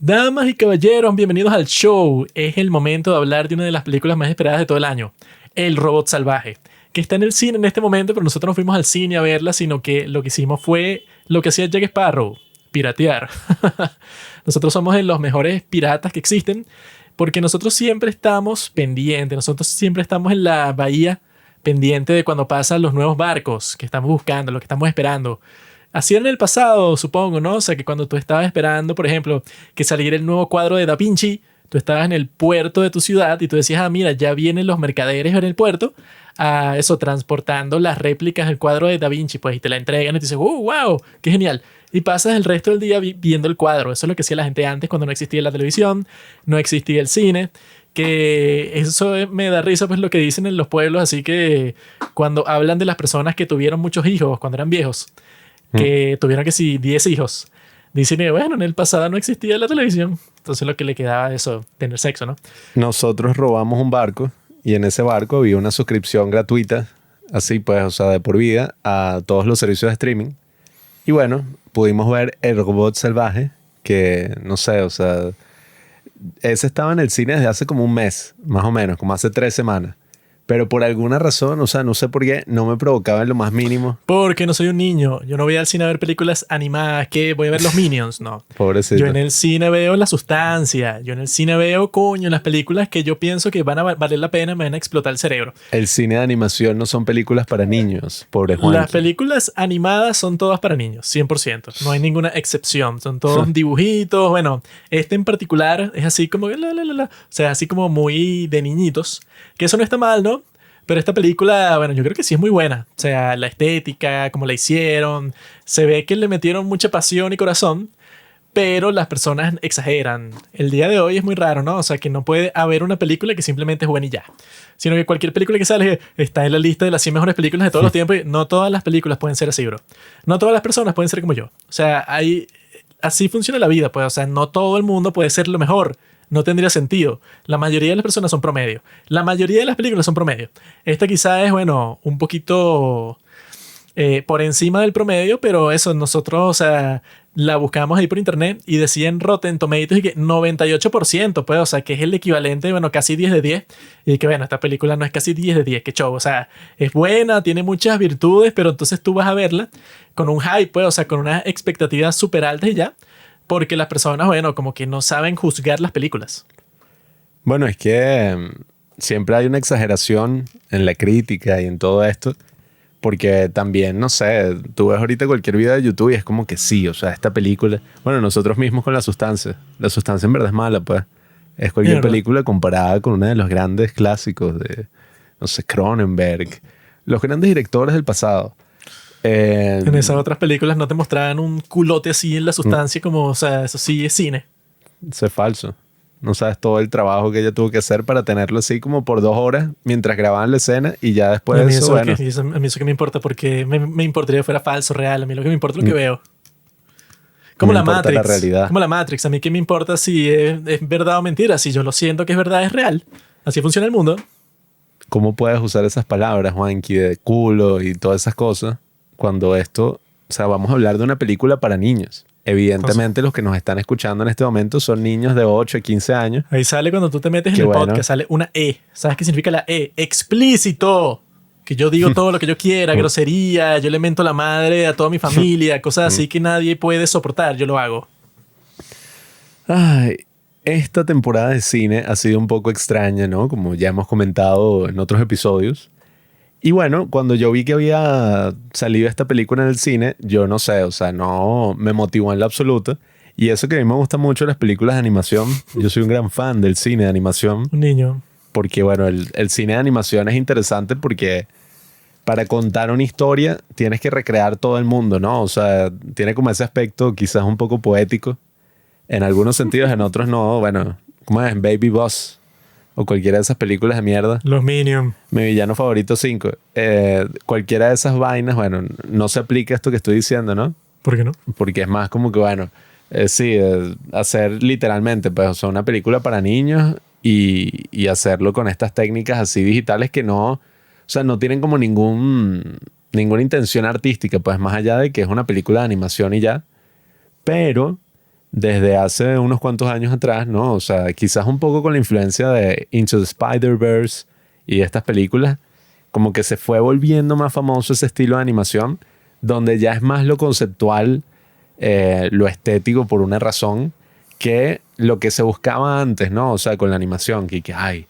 Damas y caballeros, bienvenidos al show. Es el momento de hablar de una de las películas más esperadas de todo el año, El Robot Salvaje, que está en el cine en este momento, pero nosotros no fuimos al cine a verla, sino que lo que hicimos fue lo que hacía Jack Sparrow, piratear. Nosotros somos de los mejores piratas que existen, porque nosotros siempre estamos pendientes, nosotros siempre estamos en la bahía pendiente de cuando pasan los nuevos barcos que estamos buscando, lo que estamos esperando. Así era en el pasado, supongo, ¿no? O sea, que cuando tú estabas esperando, por ejemplo, que saliera el nuevo cuadro de Da Vinci, tú estabas en el puerto de tu ciudad y tú decías, ah, mira, ya vienen los mercaderes en el puerto, a eso, transportando las réplicas del cuadro de Da Vinci, pues, y te la entregan y te dices, wow, qué genial. Y pasas el resto del día viendo el cuadro. Eso es lo que hacía la gente antes cuando no existía la televisión, no existía el cine. Que eso me da risa, pues, lo que dicen en los pueblos, así que cuando hablan de las personas que tuvieron muchos hijos cuando eran viejos, que tuvieron que sí 10 hijos. Dicen que, bueno, en el pasado no existía la televisión. Entonces lo que le quedaba eso, tener sexo, ¿no? Nosotros robamos un barco y en ese barco había una suscripción gratuita, así pues, o sea, de por vida, a todos los servicios de streaming. Y bueno, pudimos ver El Robot Salvaje, que no sé, o sea, ese estaba en el cine desde hace como un mes, más o menos, como hace 3 semanas. Pero por alguna razón, o sea, no sé por qué, no me provocaba en lo más mínimo. Porque no soy un niño. Yo no voy al cine a ver películas animadas. ¿Qué? Voy a ver los Minions. No. Pobrecito. Yo en el cine veo la sustancia. Yo en el cine veo, coño, las películas que yo pienso que van a valer la pena, me van a explotar el cerebro. El cine de animación no son películas para niños, pobre Juan. Las películas animadas son todas para niños, 100%. No hay ninguna excepción. Son todos dibujitos. Bueno, este en particular es así como... O sea, así como muy de niñitos. Que eso no está mal, ¿no? Pero esta película, bueno, yo creo que sí es muy buena. O sea, la estética, cómo la hicieron. Se ve que le metieron mucha pasión y corazón, pero las personas exageran. El día de hoy es muy raro, ¿no? O sea, que no puede haber una película que simplemente es buena y ya. Sino que cualquier película que sale está en la lista de las 100 mejores películas de todos los tiempos. Y no todas las películas pueden ser así, bro. No todas las personas pueden ser como yo. O sea, así funciona la vida, pues. O sea, no todo el mundo puede ser lo mejor. No tendría sentido. La mayoría de las personas son promedio. La mayoría de las películas son promedio. Esta quizá es, bueno, un poquito por encima del promedio, pero eso, nosotros, o sea, la buscamos ahí por internet y decía en Rotten Tomatoes y que 98%, pues, o sea, que es el equivalente, bueno, casi 10 de 10. Y que, bueno, esta película no es casi 10 de 10, qué show. O sea, es buena, tiene muchas virtudes, pero entonces tú vas a verla con un hype, pues, o sea, con unas expectativas súper altas y ya. Porque las personas, bueno, como que no saben juzgar las películas. Bueno, es que siempre hay una exageración en la crítica y en todo esto. Porque también, no sé, tú ves ahorita cualquier video de YouTube y es como que sí, o sea, esta película... Bueno, nosotros mismos con La Sustancia. La Sustancia en verdad es mala, pues. Es cualquier Mierda. película comparada con uno de los grandes clásicos de, no sé, Cronenberg. Los grandes directores del pasado. En esas otras películas no te mostraban un culote así en la sustancia como, o sea, eso sí es cine. Eso es falso. No sabes todo el trabajo que ella tuvo que hacer para tenerlo así como por 2 horas mientras grababan la escena y ya después Y a de mí eso, eso, bueno, a mí eso que me importa, porque me importaría que fuera falso, real. A mí lo que me importa es lo que veo. Como me la importa Matrix. la realidad. Como la Matrix. A mí qué me importa si es verdad o mentira. Si yo lo siento que es verdad, es real. Así funciona el mundo. ¿Cómo puedes usar esas palabras, Juanqui, de culo y todas esas cosas cuando esto, o sea, vamos a hablar de una película para niños? Evidentemente los que nos están escuchando en este momento son niños de 8 a 15 años. Ahí sale cuando tú te metes en Qué el bueno. podcast, sale una E. ¿Sabes qué significa la E? Explícito. Que yo digo todo lo que yo quiera, grosería, yo le mento la madre a toda mi familia, cosas así que nadie puede soportar, yo lo hago. Ay, esta temporada de cine ha sido un poco extraña, ¿no? Como ya hemos comentado en otros episodios. Y bueno, cuando yo vi que había salido esta película en el cine, yo no sé, o sea, no me motivó en lo absoluto. Y eso que a mí me gustan mucho las películas de animación. Yo soy un gran fan del cine de animación. Un niño. Porque, bueno, el cine de animación es interesante porque para contar una historia tienes que recrear todo el mundo, ¿no? O sea, tiene como ese aspecto quizás un poco poético. En algunos sentidos, en otros no. Bueno, ¿cómo es? Baby Boss. O cualquiera de esas películas de mierda. Los Minions. Mi villano favorito 5. Cualquiera de esas vainas, bueno, no se aplica esto que estoy diciendo, ¿no? ¿Por qué no? Porque es más como que, bueno, sí, hacer literalmente, pues, o sea, una película para niños y hacerlo con estas técnicas así digitales que no, o sea, no tienen como ninguna intención artística, pues, más allá de que es una película de animación y ya. Pero desde hace unos cuantos años atrás, ¿no? O sea, quizás un poco con la influencia de Into the Spider-Verse y estas películas, como que se fue volviendo más famoso ese estilo de animación, donde ya es más lo conceptual, lo estético por una razón, que lo que se buscaba antes, ¿no? O sea, con la animación, que ay,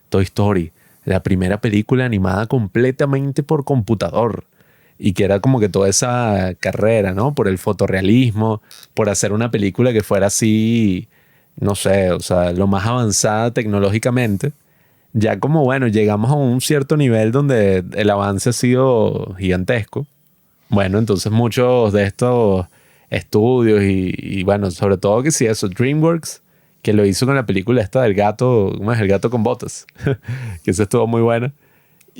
Toy Story, la primera película animada completamente por computador. Y que era como que toda esa carrera, ¿no? Por el fotorrealismo, por hacer una película que fuera así, no sé, o sea, lo más avanzada tecnológicamente. Ya como, bueno, llegamos a un cierto nivel donde el avance ha sido gigantesco. Bueno, entonces muchos de estos estudios y bueno, sobre todo que sí, eso, DreamWorks, que lo hizo con la película esta del gato, ¿cómo es? El gato con botas, que eso estuvo muy bueno.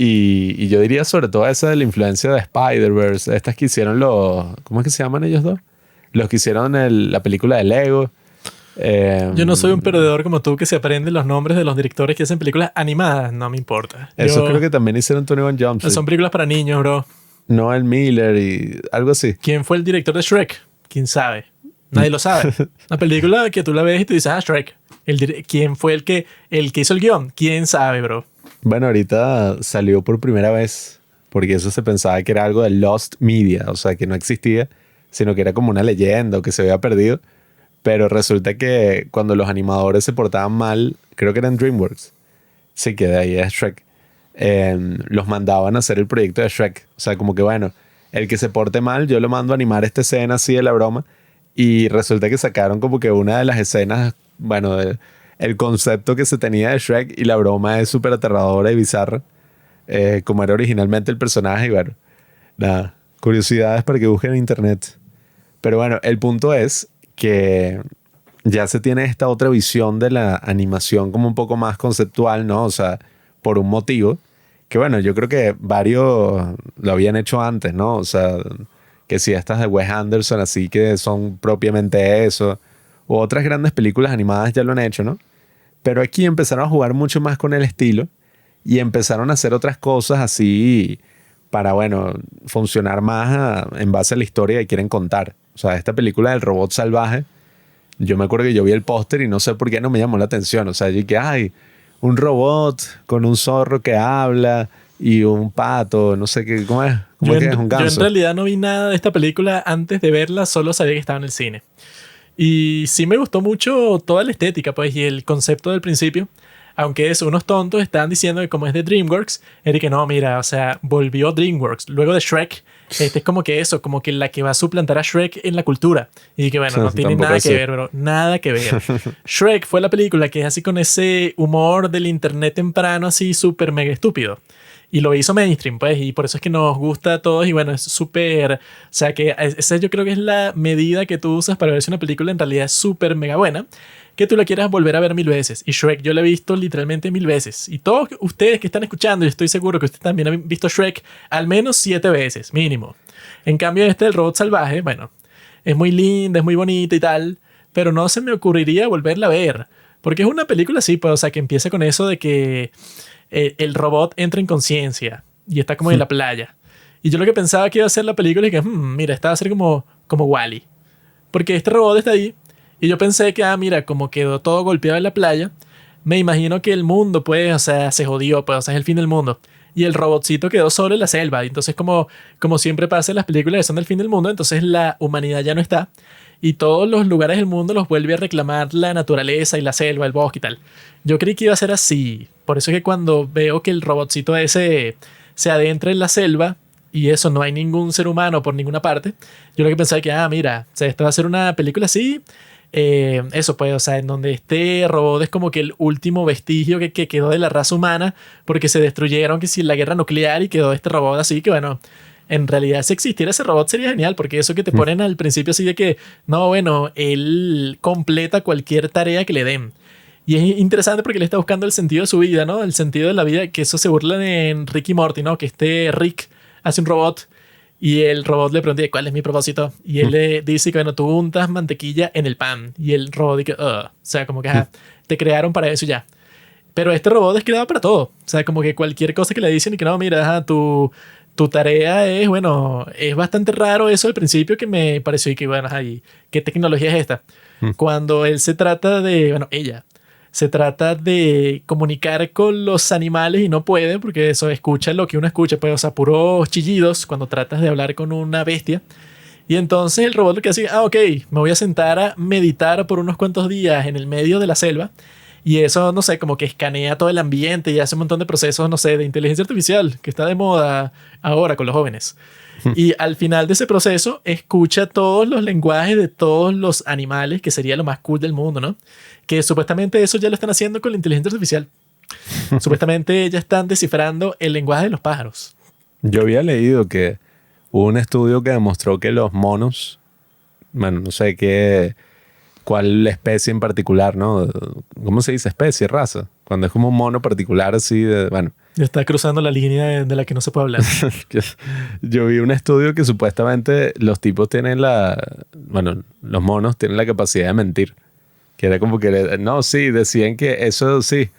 Y yo diría sobre todo esa de la influencia de Spider-Verse, estas que hicieron los, ¿cómo es que se llaman ellos dos? Los que hicieron la película de Lego. Yo no soy un perdedor como tú que se aprende los nombres de los directores que hacen películas animadas. No me importa. Eso creo que también hicieron 21 Jump Street. Son películas para niños, bro. Noel Miller y algo así. ¿Quién fue el director de Shrek? ¿Quién sabe? Nadie lo sabe. Una película que tú la ves y tú dices, ah, Shrek. ¿Quién fue el que hizo el guión? ¿Quién sabe, bro? Bueno, ahorita salió por primera vez, porque eso se pensaba que era algo de Lost Media, o sea, que no existía, sino que era como una leyenda o que se había perdido. Pero resulta que cuando los animadores se portaban mal, creo que eran DreamWorks, sí, que de ahí es Shrek, los mandaban a hacer el proyecto de Shrek. O sea, como que bueno, el que se porte mal, yo lo mando a animar esta escena así de la broma. Y resulta que sacaron como que una de las escenas, bueno, el concepto que se tenía de Shrek y la broma es súper aterradora y bizarra, como era originalmente el personaje. Y bueno, nada, curiosidades para que busquen en internet. Pero bueno, el punto es que ya se tiene esta otra visión de la animación como un poco más conceptual, ¿no? O sea, por un motivo que bueno, yo creo que varios lo habían hecho antes, ¿no? O sea, que si estas de Wes Anderson así que son propiamente eso, u otras grandes películas animadas ya lo han hecho, ¿no? Pero aquí empezaron a jugar mucho más con el estilo y empezaron a hacer otras cosas así para, bueno, funcionar más en base a la historia que quieren contar. O sea, esta película del robot salvaje, yo me acuerdo que yo vi el póster y no sé por qué no me llamó la atención. O sea, yo que, ay, un robot con un zorro que habla y un pato, no sé qué, ¿cómo es? ¿Cómo es que es un ganso? Yo en realidad no vi nada de esta película antes de verla, solo sabía que estaba en el cine. Y sí me gustó mucho toda la estética, pues, y el concepto del principio. Aunque eso, unos tontos estaban diciendo que como es de DreamWorks, era que no, mira, o sea, volvió DreamWorks. Luego de Shrek, este es como que eso, como que la que va a suplantar a Shrek en la cultura. Y que bueno, no tiene nada que ver, bro, nada que ver. Shrek fue la película que es así con ese humor del internet temprano, así súper mega estúpido. Y lo hizo mainstream, pues, y por eso es que nos gusta a todos. Y bueno, es súper. O sea, que esa yo creo que es la medida que tú usas para ver si una película en realidad es súper mega buena, que tú la quieras volver a ver 1000 veces. Y Shrek yo la he visto literalmente 1000 veces. Y todos ustedes que están escuchando, y estoy seguro que ustedes también han visto Shrek al menos 7 veces, mínimo. En cambio, del robot salvaje, bueno, es muy linda, es muy bonita y tal, pero no se me ocurriría volverla a ver. Porque es una película así, pues, o sea, que empieza con eso de que el robot entra en conciencia y está como en la playa. Y yo lo que pensaba que iba a ser la película y que, mira, esta va a ser como Wall-E. Porque este robot está ahí y yo pensé que, mira, como quedó todo golpeado en la playa, me imagino que el mundo, pues, o sea, se jodió, pues, o sea, es el fin del mundo. Y el robotcito quedó solo en la selva. Y entonces, como siempre pasa en las películas que son del fin del mundo, entonces la humanidad ya no está. Y todos los lugares del mundo los vuelve a reclamar la naturaleza y la selva, el bosque y tal. Yo creí que iba a ser así. Por eso es que cuando veo que el robotcito ese se adentra en la selva y eso, no hay ningún ser humano por ninguna parte, yo lo que pensaba es que, mira, o sea, esto va a ser una película así. Eso pues, o sea, en donde este robot es como que el último vestigio que quedó de la raza humana porque se destruyeron que si la guerra nuclear y quedó este robot así que bueno, en realidad si existiera ese robot sería genial porque eso que te ponen al principio así de que no, bueno, él completa cualquier tarea que le den. Y es interesante porque él está buscando el sentido de su vida, ¿no? El sentido de la vida, que eso se burla en Rick y Morty, ¿no? Que este Rick hace un robot y el robot le pregunta ¿cuál es mi propósito? Y él le dice que bueno, tú untas mantequilla en el pan. Y el robot dice, o sea, como que te crearon para eso ya. Pero este robot es creado para todo. O sea, como que cualquier cosa que le dicen y que no, mira, tu tu tarea es, bueno, es bastante raro eso al principio que me pareció y que, bueno, ay, ¿qué tecnología es esta? Cuando él se trata de, bueno, ella se trata de comunicar con los animales y no puede porque eso escucha lo que uno escucha, pues, o sea, puros chillidos cuando tratas de hablar con una bestia. Y entonces el robot lo que hace, ok, me voy a sentar a meditar por unos cuantos días en el medio de la selva. Y eso, no sé, como que escanea todo el ambiente y hace un montón de procesos, no sé, de inteligencia artificial, que está de moda ahora con los jóvenes. Y al final de ese proceso, escucha todos los lenguajes de todos los animales, que sería lo más cool del mundo, ¿no? Que supuestamente eso ya lo están haciendo con la inteligencia artificial. Supuestamente ya están descifrando el lenguaje de los pájaros. Yo había leído que hubo un estudio que demostró que los monos, bueno, no sé cuál especie en particular, ¿no? ¿Cómo se dice especie, raza? Cuando es como un mono particular así bueno. Ya está cruzando la línea de la que no se puede hablar. Yo vi un estudio que supuestamente los tipos tienen bueno, los monos tienen la capacidad de mentir. Que era como que, no, sí, decían que eso sí.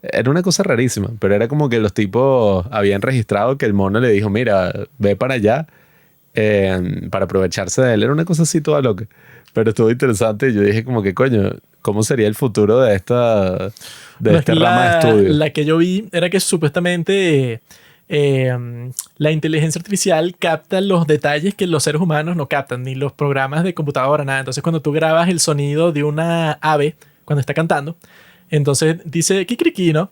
Era una cosa rarísima, pero era como que los tipos habían registrado que el mono le dijo, mira, ve para allá para aprovecharse de él. Era una cosa así toda loca. Pero estuvo interesante y yo dije como que, coño, ¿cómo sería el futuro de esta rama de estudio? La que yo vi era que supuestamente la inteligencia artificial capta los detalles que los seres humanos no captan, ni los programas de computadora, nada. Entonces cuando tú grabas el sonido de una ave cuando está cantando, entonces dice kikiriki, ¿no?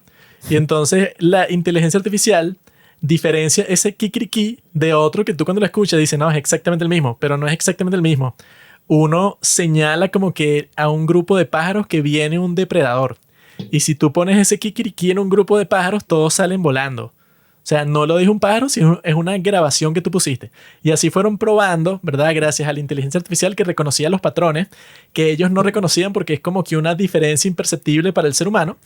Y entonces la inteligencia artificial diferencia ese kikiriki de otro que tú cuando lo escuchas dices, no, es exactamente el mismo, pero no es exactamente el mismo. Uno señala como que a un grupo de pájaros que viene un depredador. Y si tú pones ese kikiriki en un grupo de pájaros, todos salen volando. O sea, no lo dijo un pájaro, sino es una grabación que tú pusiste. Y así fueron probando, ¿verdad? Gracias a la inteligencia artificial que reconocía los patrones que ellos no reconocían porque es como que una diferencia imperceptible para el ser humano.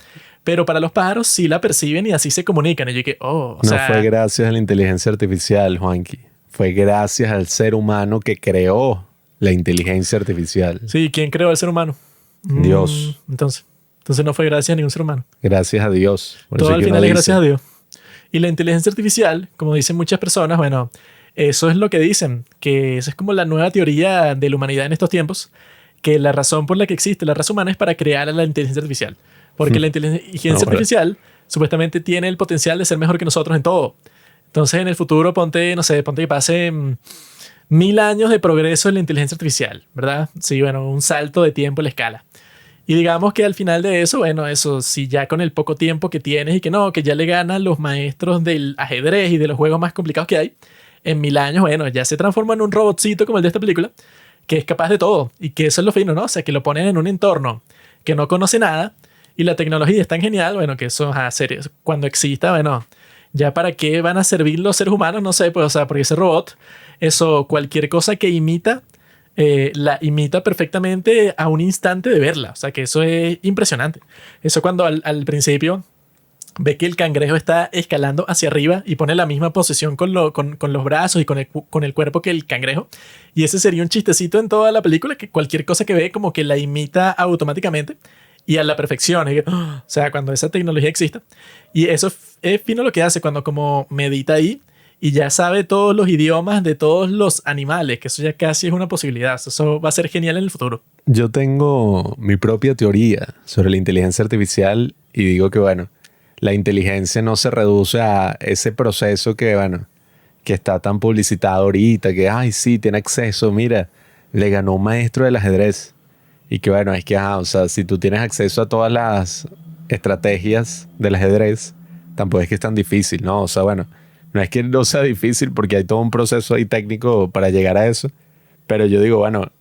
Pero para los pájaros sí la perciben y así se comunican. Y yo dije, no fue gracias a la inteligencia artificial, Juanqui. Fue gracias al ser humano que creó la inteligencia artificial. Sí, ¿quién creó al ser humano? Dios. Entonces no fue gracias a ningún ser humano. Gracias a Dios. Todo al final es gracias a Dios. Y la inteligencia artificial, como dicen muchas personas, bueno, eso es lo que dicen, que esa es como la nueva teoría de la humanidad en estos tiempos, que la razón por la que existe la raza humana es para crear a la inteligencia artificial. Porque la inteligencia artificial supuestamente tiene el potencial de ser mejor que nosotros en todo. Entonces, en el futuro, ponte que pase 1000 años de progreso en la inteligencia artificial, ¿verdad? Sí, bueno, un salto de tiempo en la escala. Y digamos que al final de eso, bueno, eso, si ya con el poco tiempo que tienes y que no, que ya le ganan los maestros del ajedrez y de los juegos más complicados que hay, en 1000 años, bueno, ya se transforma en un robotcito como el de esta película, que es capaz de todo. Y que eso es lo fino, ¿no? O sea, que lo ponen en un entorno que no conoce nada y la tecnología es tan genial, bueno, que eso, serio, cuando exista, bueno, ya para qué van a servir los seres humanos, no sé, pues, o sea, porque ese robot, eso, cualquier cosa que imita, la imita perfectamente a un instante de verla. O sea que eso es impresionante. Eso cuando al principio ve que el cangrejo está escalando hacia arriba y pone la misma posición con los brazos y con el cuerpo que el cangrejo. Y ese sería un chistecito en toda la película, que cualquier cosa que ve como que la imita automáticamente y a la perfección. O sea, cuando esa tecnología exista. Y eso es fino lo que hace cuando como medita ahí y ya sabe todos los idiomas de todos los animales, que eso ya casi es una posibilidad. Eso va a ser genial en el futuro. Yo tengo mi propia teoría sobre la inteligencia artificial y digo que, bueno, la inteligencia no se reduce a ese proceso que, bueno, que está tan publicitado ahorita, que, ay, sí, tiene acceso, mira, le ganó un maestro del ajedrez. Y que, bueno, es que, o sea, si tú tienes acceso a todas las estrategias del ajedrez, tampoco es que es tan difícil, ¿no? O sea, bueno, no es que no sea difícil porque hay todo un proceso ahí técnico para llegar a eso. Pero yo digo, bueno,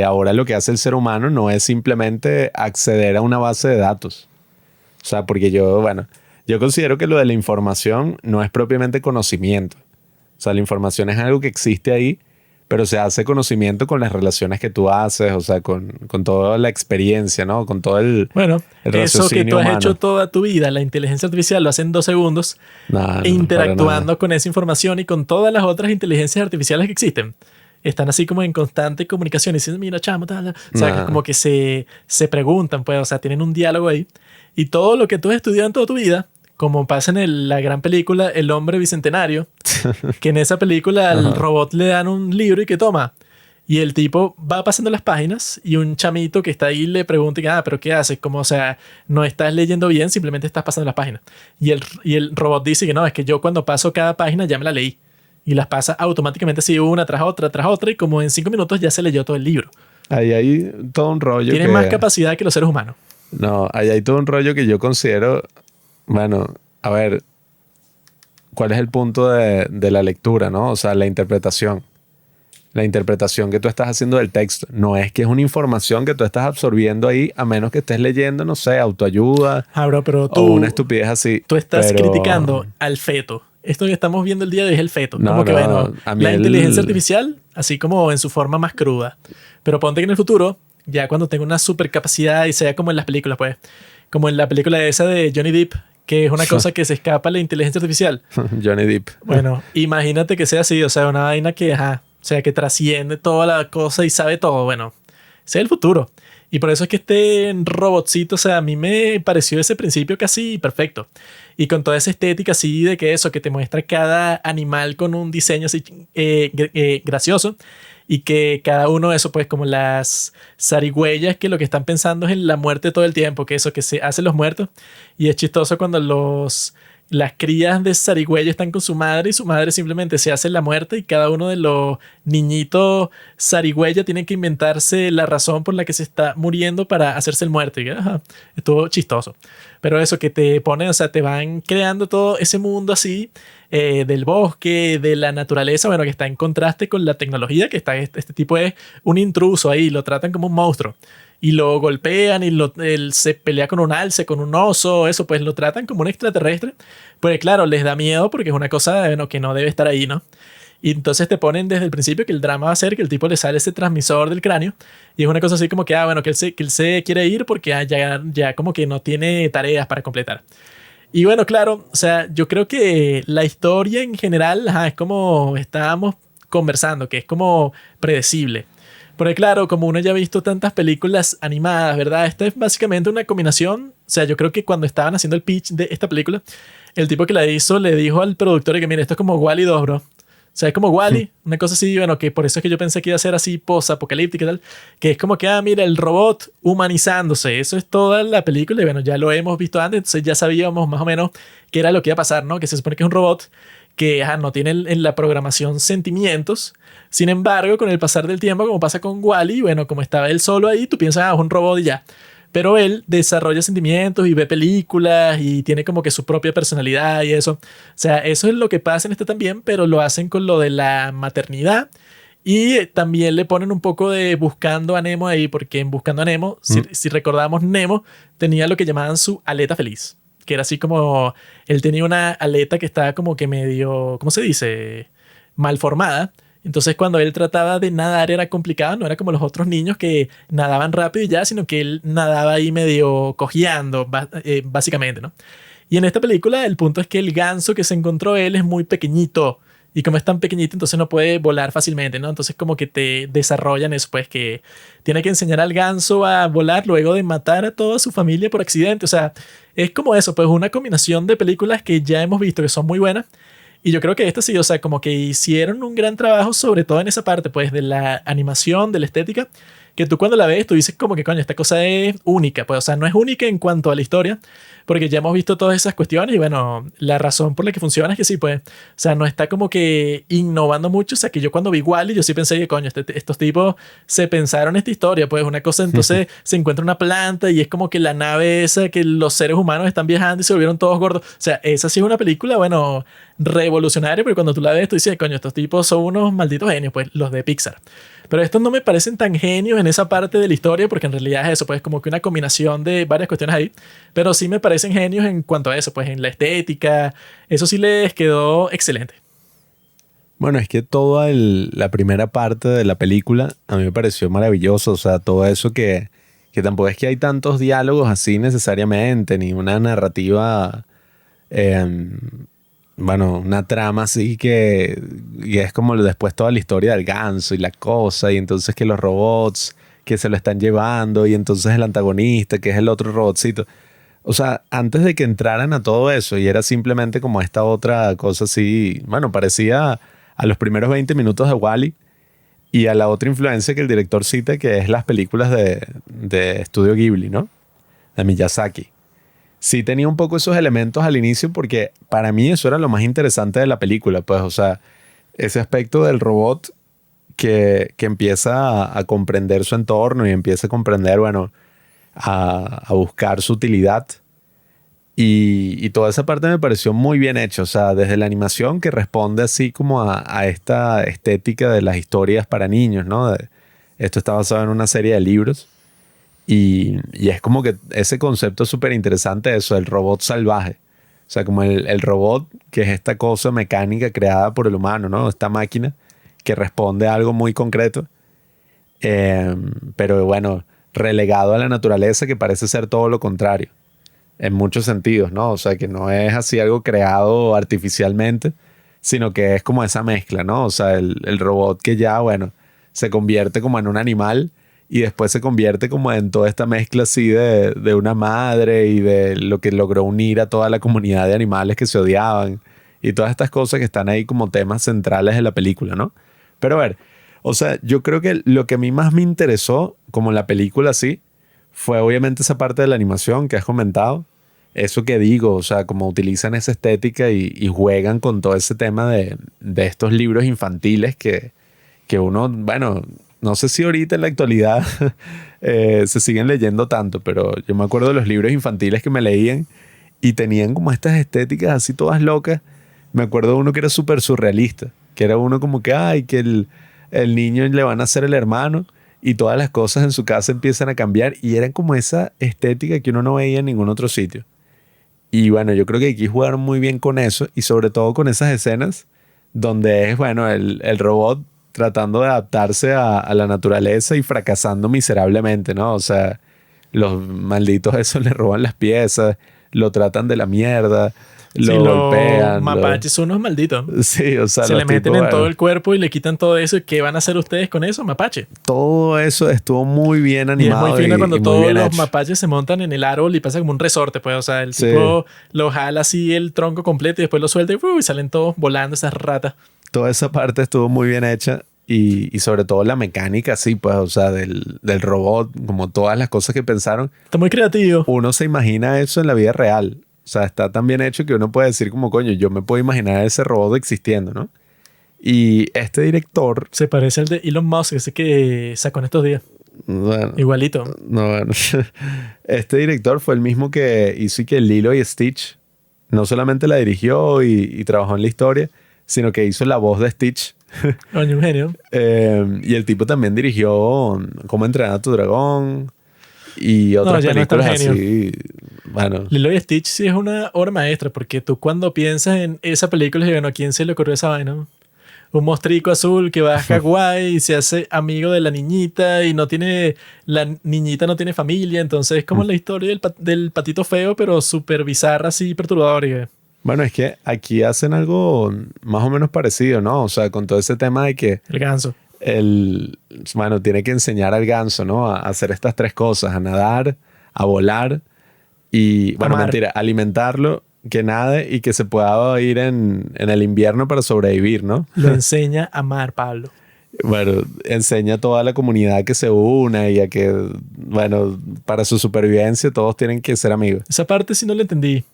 ahora lo que hace el ser humano no es simplemente acceder a una base de datos. O sea, porque yo considero que lo de la información no es propiamente conocimiento. O sea, la información es algo que existe ahí, pero se hace conocimiento con las relaciones que tú haces, o sea, con toda la experiencia, ¿no? Con todo el eso que tú has humano. hecho toda tu vida, la inteligencia artificial lo hace en 2 segundos, interactuando con esa información y con todas las otras inteligencias artificiales que existen. Están así como en constante comunicación y dicen, mira, chamo, tal. O sea, que como que se preguntan, pues, o sea, tienen un diálogo ahí. Y todo lo que tú has estudiado en toda tu vida, como pasa en la gran película El Hombre Bicentenario, que en esa película al robot le dan un libro y que toma. Y el tipo va pasando las páginas y un chamito que está ahí le pregunta, pero ¿qué haces? Como, o sea, no estás leyendo bien, simplemente estás pasando las páginas. Y el robot dice que no, es que yo cuando paso cada página ya me la leí. Y las pasa automáticamente así una tras otra, y como en 5 minutos ya se leyó todo el libro. Ahí hay todo un rollo Tiene más capacidad que los seres humanos. No, ahí hay todo un rollo que yo considero... Bueno, a ver, ¿cuál es el punto de la lectura, no? O sea, la interpretación. La interpretación que tú estás haciendo del texto. No es que es una información que tú estás absorbiendo ahí, a menos que estés leyendo, no sé, autoayuda. Bro, pero o una estupidez así. Tú estás criticando al feto. Esto que estamos viendo el día de hoy es el feto. No, como que, bueno, la inteligencia el... artificial, así como en su forma más cruda. Pero ponte que en el futuro, ya cuando tenga una supercapacidad y sea como en las películas, pues, como en la película esa de Johnny Depp, que es una cosa que se escapa a la inteligencia artificial. Johnny Depp. Bueno, imagínate que sea así, o sea, una vaina que, o sea, que trasciende toda la cosa y sabe todo. Bueno, ese es el futuro. Y por eso es que este robotcito, o sea, a mí me pareció ese principio casi perfecto. Y con toda esa estética así de que eso, que te muestra cada animal con un diseño así gracioso. Y que cada uno de eso, pues como las zarigüeyas que lo que están pensando es en la muerte todo el tiempo. Que eso, que se hacen los muertos. Y es chistoso cuando las crías de zarigüeya están con su madre y su madre simplemente se hace la muerte y cada uno de los niñitos zarigüeya tiene que inventarse la razón por la que se está muriendo para hacerse el muerto. Y estuvo chistoso. Pero eso que te ponen, o sea, te van creando todo ese mundo así del bosque, de la naturaleza, bueno, que está en contraste con la tecnología, que está este tipo es un intruso ahí, lo tratan como un monstruo. Y lo golpean y él se pelea con un alce, con un oso, eso, pues lo tratan como un extraterrestre. Pues claro, les da miedo porque es una cosa, bueno, que no debe estar ahí, ¿no? Y entonces te ponen desde el principio que el drama va a ser que el tipo le sale ese transmisor del cráneo y es una cosa así como que, bueno, que él se quiere ir porque ya como que no tiene tareas para completar. Y bueno, claro, o sea, yo creo que la historia en general es como estábamos conversando, que es como predecible. Porque claro, como uno ya ha visto tantas películas animadas, ¿verdad? Esta es básicamente una combinación. O sea, yo creo que cuando estaban haciendo el pitch de esta película, el tipo que la hizo le dijo al productor que, mira, esto es como Wall-E 2, bro. O sea, es como Wall-E, una cosa así, bueno, que por eso es que yo pensé que iba a ser así post-apocalíptica y tal, que es como que, mira, el robot humanizándose, eso es toda la película y bueno, ya lo hemos visto antes, entonces ya sabíamos más o menos qué era lo que iba a pasar, ¿no? Que se supone que es un robot que no tiene en la programación sentimientos, sin embargo, con el pasar del tiempo, como pasa con Wall-E, bueno, como estaba él solo ahí, tú piensas, es un robot y ya. Pero él desarrolla sentimientos y ve películas y tiene como que su propia personalidad y eso. O sea, eso es lo que pasa en este también, pero lo hacen con lo de la maternidad. Y también le ponen un poco de Buscando a Nemo ahí, porque en Buscando a Nemo, si recordamos, Nemo tenía lo que llamaban su aleta feliz. Que era así como, él tenía una aleta que estaba como que medio, ¿cómo se dice? Mal formada. Entonces cuando él trataba de nadar era complicado, no era como los otros niños que nadaban rápido y ya, sino que él nadaba ahí medio cojeando, básicamente, ¿no? Y en esta película el punto es que el ganso que se encontró él es muy pequeñito y como es tan pequeñito entonces no puede volar fácilmente, ¿no? Entonces como que te desarrollan eso, pues que tiene que enseñar al ganso a volar luego de matar a toda su familia por accidente, o sea, es como eso, pues una combinación de películas que ya hemos visto que son muy buenas. Y yo creo que esta sí, o sea, como que hicieron un gran trabajo, sobre todo en esa parte, pues, de la animación, de la estética, que tú cuando la ves, tú dices como que, coño, esta cosa es única, pues, o sea, no es única en cuanto a la historia, porque ya hemos visto todas esas cuestiones y, bueno, la razón por la que funciona es que sí, pues, o sea, no está como que innovando mucho, o sea, que yo cuando vi Wall-E, yo sí pensé que, coño, estos tipos se pensaron esta historia, pues, una cosa, entonces se encuentra una planta y es como que la nave esa, que los seres humanos están viajando y se volvieron todos gordos, o sea, esa sí es una película, bueno, revolucionaria, pero cuando tú la ves, tú dices, coño, estos tipos son unos malditos genios, pues, los de Pixar. Pero estos no me parecen tan genios en esa parte de la historia, porque en realidad es eso, pues como que una combinación de varias cuestiones ahí. Pero sí me parecen genios en cuanto a eso, pues en la estética. Eso sí les quedó excelente. Bueno, es que toda la primera parte de la película a mí me pareció maravilloso. O sea, todo eso que tampoco es que hay tantos diálogos así necesariamente, ni una narrativa, bueno, una trama así que y es como después toda la historia del ganso y la cosa, y entonces que los robots que se lo están llevando, y entonces el antagonista, que es el otro robotcito. O sea, antes de que entraran a todo eso y era simplemente como esta otra cosa así, bueno, parecía a los primeros 20 minutos de Wall-E y a la otra influencia que el director cita, que es las películas de Estudio Ghibli, ¿no? De Miyazaki. Sí tenía un poco esos elementos al inicio porque para mí eso era lo más interesante de la película, pues, o sea, ese aspecto del robot que empieza a comprender su entorno y empieza a comprender, bueno, a buscar su utilidad. Y toda esa parte me pareció muy bien hecha, o sea, desde la animación que responde así como a esta estética de las historias para niños, ¿no? Esto está basado en una serie de libros y es como que ese concepto súper interesante, eso, el robot salvaje. O sea, como el robot que es esta cosa mecánica creada por el humano, ¿no? Esta máquina que responde a algo muy concreto, pero bueno, relegado a la naturaleza que parece ser todo lo contrario en muchos sentidos, ¿no? O sea, que no es así algo creado artificialmente, sino que es como esa mezcla, ¿no? O sea, el robot que ya, bueno, se convierte como en un animal y después se convierte como en toda esta mezcla así de una madre y de lo que logró unir a toda la comunidad de animales que se odiaban y todas estas cosas que están ahí como temas centrales de la película, ¿no? Pero a ver, o sea, yo creo que lo que a mí más me interesó, como en la película así, fue obviamente esa parte de la animación que has comentado. Eso que digo, o sea, como utilizan esa estética y juegan con todo ese tema de estos libros infantiles que uno, bueno, no sé si ahorita en la actualidad se siguen leyendo tanto, pero yo me acuerdo de los libros infantiles que me leían y tenían como estas estéticas así todas locas. Me acuerdo de uno que era súper surrealista, que era uno como que, ay, que el niño le van a hacer el hermano y todas las cosas en su casa empiezan a cambiar y eran como esa estética que uno no veía en ningún otro sitio. Y bueno, yo creo que aquí jugaron muy bien con eso y sobre todo con esas escenas donde es, bueno, el robot tratando de adaptarse a la naturaleza y fracasando miserablemente, ¿no? O sea, los malditos esos le roban las piezas, lo tratan de la mierda, Sí, lo los golpean, mapaches son unos malditos. Sí, o sea, Se los le meten tipos, en todo bueno, el cuerpo y le quitan todo eso. ¿Y qué van a hacer ustedes con eso, mapache? todo eso estuvo muy bien Y es muy animado fino y cuando muy todos bien los hecho. mapaches se montan en el árbol y pasa como un resorte, pues. O sea, el Sí, tipo lo jala así el tronco completo y después lo suelta y salen todos volando esas ratas. toda esa parte estuvo muy bien hecha y sobre todo la mecánica, sí, pues, o sea, del robot, como todas las cosas que pensaron, Está muy creativo. uno se imagina eso en la vida real. O sea, está tan bien hecho que uno puede decir como, coño, yo me puedo imaginar ese robot existiendo, ¿no? Y este director, Se parece al de Elon Musk, ese que sacó en estos días. bueno, Igualito. no, bueno, este director fue el mismo que hizo y que Lilo y Stitch no solamente la dirigió y trabajó en la historia, sino que hizo la voz de Stitch. Coño, un genio. Y el tipo también dirigió Cómo entrenar a tu dragón y No, otras ya no es tan películas genio. así. Bueno, Lilo y Stitch sí es una obra maestra, porque tú cuando piensas en esa película, dices, bueno, ¿a quién se le ocurrió esa vaina? Un mostrico azul que va a Hawái y se hace amigo de la niñita y no tiene, la niñita no tiene familia, entonces es como la historia del patito feo, pero súper bizarra, así perturbadora. bueno, es que aquí hacen algo más o menos parecido, ¿no? O sea, con todo ese tema de que El ganso. bueno, tiene que enseñar al ganso, ¿no? A hacer estas tres cosas, a nadar, a volar y, bueno, Amar. mentira, alimentarlo, que nade y que se pueda ir en el invierno para sobrevivir, ¿no? Lo enseña a amar, Pablo. Bueno, enseña a toda la comunidad que se una y a que, bueno, para su supervivencia todos tienen que ser amigos. Esa parte sí no la entendí.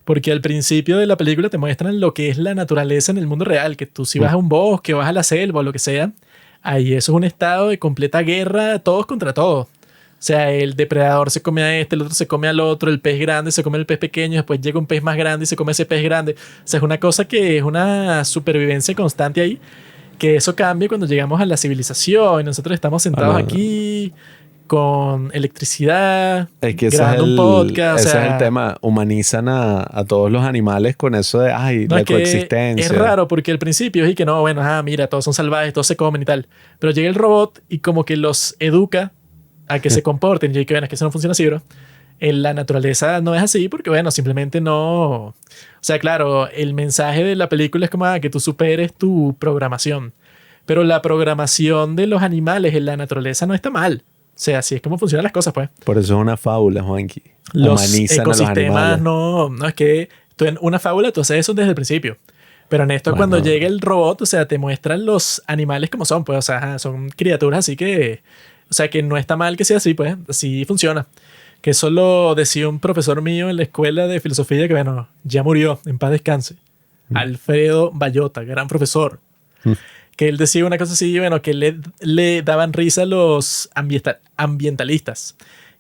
Porque al principio de la película te muestran lo que es la naturaleza en el mundo real, que tú si vas a un bosque, vas a la selva o lo que sea, ahí eso es un estado de completa guerra, todos contra todos. O sea, el depredador se come a este, el otro se come al otro, el pez grande se come al pez pequeño, después llega un pez más grande y se come ese pez grande. O sea, es una cosa que es una supervivencia constante ahí, que eso cambia cuando llegamos a la civilización y nosotros estamos sentados Bueno, aquí con electricidad, es que grabando un podcast, o ese es el sea... tema. Humanizan a todos los animales con eso de, ay, No, la es que es coexistencia. raro porque al principio es y que no, bueno, mira, todos son salvajes, todos se comen y tal. Pero llega el robot y como que los educa a que se comporten. Y que, bueno, es que eso no funciona así, bro. En la naturaleza no es así porque, bueno, simplemente no... O sea, claro, el mensaje de la película es como que tú superes tu programación. Pero la programación de los animales en la naturaleza no está mal. sea, así es como funcionan las cosas, pues. Por eso es una fábula, Juanqui. Los Humanizan a los ecosistemas animales. no es que tú en una fábula tú haces eso desde el principio. Pero en esto, cuando Bueno, llega el robot, o sea, te muestran los animales como son, pues, o sea, ajá, son criaturas así que, o sea, que no está mal que sea así, pues, así funciona. Que eso lo decía un profesor mío en la escuela de filosofía que, bueno, ya murió, en paz descanse. Alfredo Bayota, gran profesor. Mm. Que él decía una cosa así, bueno, que le daban risa a los ambientalistas.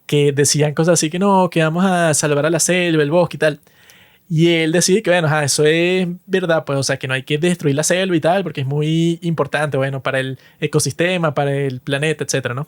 Que decían cosas así que no, que vamos a salvar a la selva, el bosque y tal. Y él decide que, bueno, ajá, eso es verdad, pues, o sea, que no hay que destruir la selva y tal, porque es muy importante, bueno, para el ecosistema, para el planeta, etcétera, ¿no?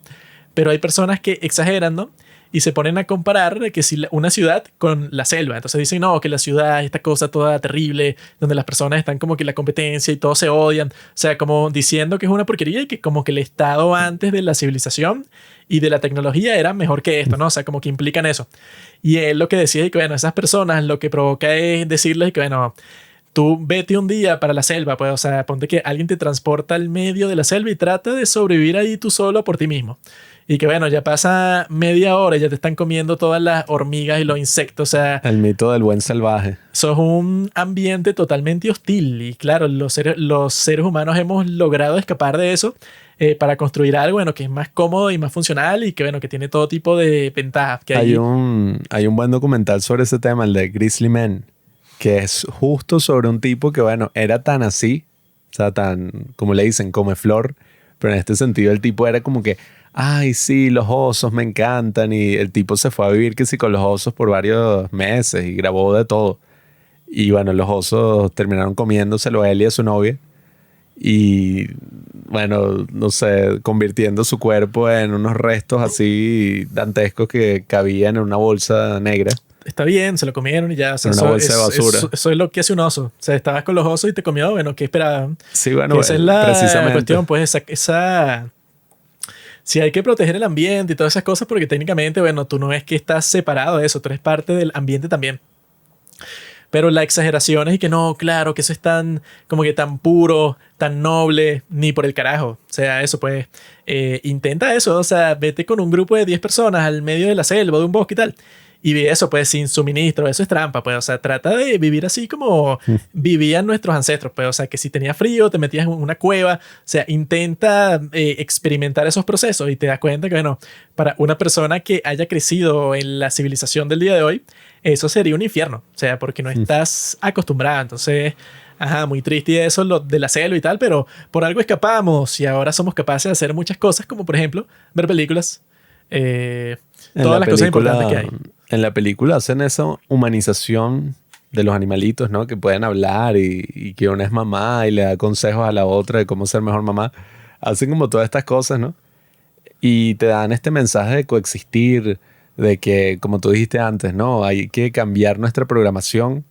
Pero hay personas que exageran, ¿no? Y se ponen a comparar de que si una ciudad con la selva. Entonces dicen, no, que la ciudad es esta cosa toda terrible, donde las personas están como que en la competencia y todos se odian. O sea, como diciendo que es una porquería y que como que el estado antes de la civilización y de la tecnología era mejor que esto, ¿no? O sea, como que implican eso. Y él lo que decía es que, bueno, esas personas lo que provoca es decirles que, bueno, tú vete un día para la selva, pues, o sea, ponte que alguien te transporta al medio de la selva y trata de sobrevivir ahí tú solo por ti mismo. Y que, bueno, ya pasa media hora y ya te están comiendo todas las hormigas y los insectos, o sea, el mito del buen salvaje. eso es un ambiente totalmente hostil. Y claro, los seres humanos hemos logrado escapar de eso para construir algo, bueno, que es más cómodo y más funcional y que, bueno, que tiene todo tipo de ventajas. Que Hay un buen documental sobre ese tema, el de Grizzly Man, que es justo sobre un tipo que, bueno, era tan así, o sea, tan, como le dicen, come flor, pero en este sentido el tipo era como que, ay, sí, los osos me encantan, y el tipo se fue a vivir que sí con los osos por varios meses y grabó de todo. Y bueno, los osos terminaron comiéndoselo a él y a su novia. Y bueno, no sé, convirtiendo su cuerpo en unos restos así dantescos que cabían en una bolsa negra. está bien, se lo comieron y ya. O sea, En una bolsa de basura. eso es lo que hace un oso. O sea, estabas con los osos y te comió, bueno, ¿qué esperaban? Sí, bueno, Esa es la precisamente. cuestión, pues, sí, hay que proteger el ambiente y todas esas cosas porque técnicamente, bueno, tú no es que estás separado de eso, tú eres parte del ambiente también. Pero la exageración es y que no, claro, que eso es tan, como que tan puro, tan noble, ni por el carajo. O sea, eso pues, intenta eso, o sea, vete con un grupo de 10 personas al medio de la selva, de un bosque y tal. Y ve eso, pues, sin suministro, eso es trampa, pues, o sea, trata de vivir así como vivían nuestros ancestros, pues, o sea, que si tenías frío, te metías en una cueva, o sea, intenta experimentar esos procesos y te das cuenta que, bueno, para una persona que haya crecido en la civilización del día de hoy, eso sería un infierno, o sea, porque no estás acostumbrada, entonces, ajá, muy triste eso lo de la selva y tal, pero por algo escapamos y ahora somos capaces de hacer muchas cosas, como por ejemplo, ver películas, todas las cosas importantes que hay. En la película hacen esa humanización de los animalitos, ¿no? Que pueden hablar y que una es mamá y le da consejos a la otra de cómo ser mejor mamá. Hacen como todas estas cosas, ¿no? Y te dan este mensaje de coexistir, de que, como tú dijiste antes, ¿no? Hay que cambiar nuestra programación